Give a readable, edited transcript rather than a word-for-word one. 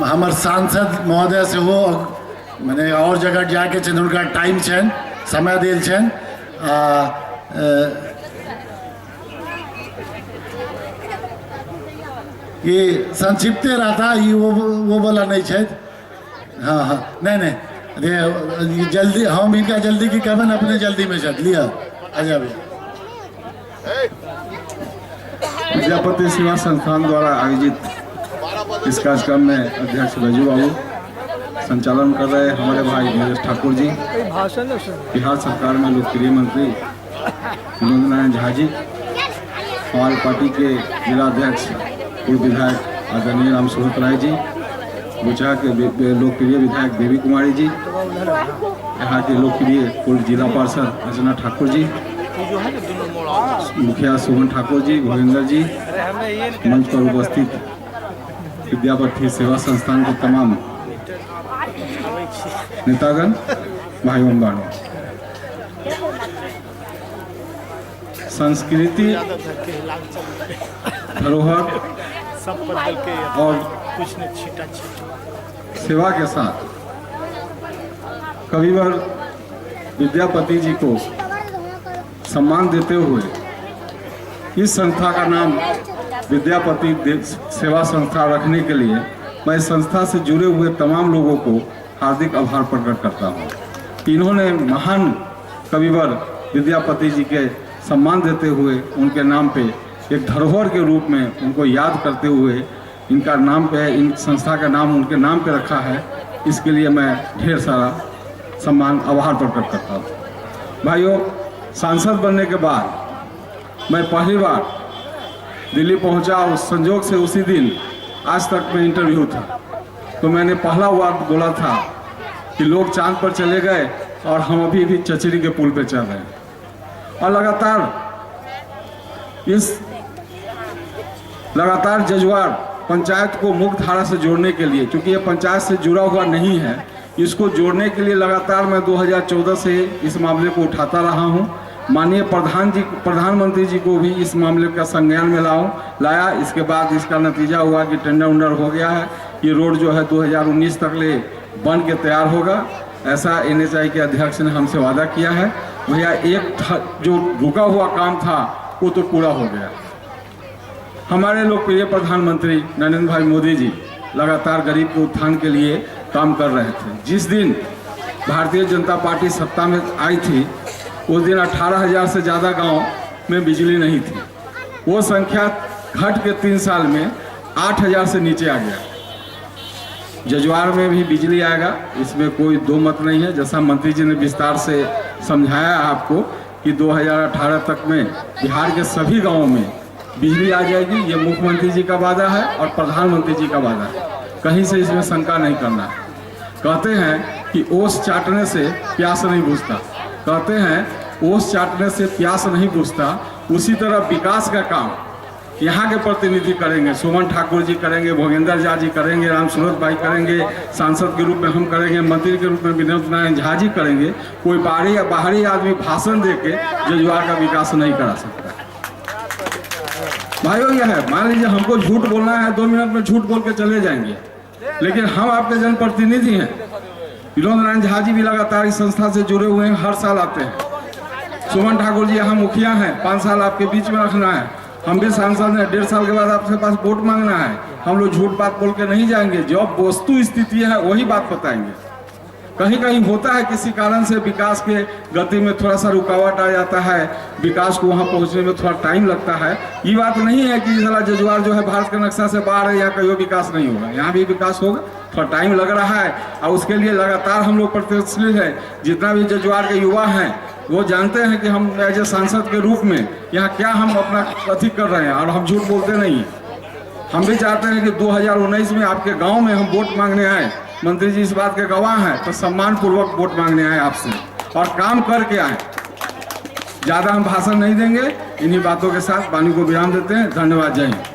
हमारे सांसद महोदय से हो मैंने और जगह जाके छन उनका टाइम छन समय दिल छन ये संक्षिप्त रहता ये वो बोला नहीं छे। हाँ हाँ नहीं अरे जल्दी हम इनका जल्दी की कहबन अपने जल्दी में छत लिया आजा भी। विद्यापति सेवा संस्थान द्वारा आयोजित इस कार्यक्रम में अध्यक्ष बैजू बाबू, संचालन कर रहे हमारे भाई नीरज ठाकुर जी, बिहार सरकार में लोकप्रिय मंत्री विनोद नारायण झा जी, हमारी पार्टी के जिला अध्यक्ष पूर्व विधायक आदरणीय राम सूरत राय जी, गुजरात के लोकप्रिय विधायक देवी कुमारी जी, यहाँ के लोकप्रिय पूर्व जिला पार्षद अर्चना ठाकुर जी, मुखिया सुमन ठाकुर जी, भोगेंद्र जी, मंच पर उपस्थित विद्यापति सेवा संस्थान के तमाम नेतागण, भाई बहनों, संस्कृति धरोहर और सेवा के साथ कविवर विद्यापति जी को सम्मान देते हुए इस संस्था का नाम विद्यापति सेवा संस्था रखने के लिए मैं इस संस्था से जुड़े हुए तमाम लोगों को हार्दिक आभार प्रकट करता हूँ। इन्होंने महान कविवर विद्यापति जी के सम्मान देते हुए उनके नाम पे एक धरोहर के रूप में उनको याद करते हुए इनका नाम पे इन संस्था का नाम उनके नाम पे रखा है। इसके लिए मैं ढेर सारा सम्मान आभार प्रकट करता हूँ। भाइयों, सांसद बनने के बाद मैं पहली बार दिल्ली पहुंचा। उस संजोग से उसी दिन आज तक में इंटरव्यू था, तो मैंने पहला वार्ड बोला था कि लोग चांद पर चले गए और हम अभी भी चचरी के पुल पे चल रहे हैं। और लगातार जजुआर पंचायत को मुख्य धारा से जोड़ने के लिए, क्योंकि ये पंचायत से जुड़ा हुआ नहीं है, इसको जोड़ने के लिए लगातार मैं 2014 से इस मामले को उठाता रहा हूँ। माननीय प्रधानमंत्री जी को भी इस मामले का संज्ञान में लाया। इसके बाद इसका नतीजा हुआ कि टेंडर उंडर हो गया है। ये रोड जो है 2019 तक ले बन के तैयार होगा, ऐसा NHI के अध्यक्ष ने हमसे वादा किया है। भैया एक जो रुका हुआ काम था वो तो पूरा हो गया। हमारे लोकप्रिय प्रधानमंत्री नरेंद्र भाई मोदी जी लगातार गरीब के उत्थान के लिए काम कर रहे थे। जिस दिन भारतीय जनता पार्टी सत्ता में आई थी उस दिन 18,000 से ज़्यादा गांव में बिजली नहीं थी। वो संख्या घट के 3 साल में 8,000 से नीचे आ गया। जजुआर में भी बिजली आएगा, इसमें कोई दो मत नहीं है। जैसा मंत्री जी ने विस्तार से समझाया आपको कि 2018 तक में बिहार के सभी गाँवों में बिजली आ जाएगी। ये मुख्यमंत्री जी का वादा है और प्रधानमंत्री जी का वादा है, कहीं से इसमें शंका नहीं करना है। कहते हैं कि ओस चाटने से प्यास नहीं बुझता, कहते हैं ओस चाटने से प्यास नहीं बुझता। उसी तरह विकास का काम यहाँ के प्रतिनिधि करेंगे, सुमन ठाकुर जी करेंगे, भोगेंद्र झा जी करेंगे, राम सूरत भाई करेंगे, सांसद के रूप में हम करेंगे, मंत्री के रूप में विनोद नारायण झा जी करेंगे। कोई बाहरी आदमी भाषण दे के जजुआर का विकास नहीं करा सकता। भाइयों, यह है, मान लीजिए हमको झूठ बोलना है, 2 मिनट में झूठ बोल के चले जाएंगे, लेकिन हम आपके जनप्रतिनिधि हैं। विनोद नारायण झा जी भी लगातार इस संस्था से जुड़े हुए हैं, हर साल आते हैं। सुमन ठाकुर जी यहाँ मुखिया हैं, 5 साल आपके बीच में रखना है। हम भी सांसद हैं, 1.5 साल के बाद आपके पास वोट मांगना है। हम लोग झूठ बात बोल के नहीं जाएंगे, जो वस्तु स्थिति है वही बात बताएंगे। कहीं कहीं होता है किसी कारण से विकास के गति में थोड़ा सा रुकावट आ जाता है, विकास को वहाँ पहुँचने में थोड़ा टाइम लगता है। ये बात नहीं है कि साला जजुआर जो है भारत के नक्शा से बाहर है, यहाँ कहीं विकास नहीं होगा। यहाँ भी विकास होगा, थोड़ा टाइम लग रहा है और उसके लिए लगातार हम लोग प्रत्यक्षशील है। जितना भी जजुआर के युवा हैं वो जानते हैं कि हम एज ए सांसद के रूप में यहाँ क्या हम अपना कथी कर रहे हैं, और हम झूठ बोलते नहीं। हम भी चाहते हैं कि 2019 में आपके गांव में हम वोट मांगने आए, मंत्री जी इस बात के गवाह हैं, तो सम्मान पूर्वक वोट मांगने आए आपसे और काम करके आए। ज़्यादा हम भाषण नहीं देंगे। इन्हीं बातों के साथ वाणी को विराम देते हैं। धन्यवाद। जय हिंद।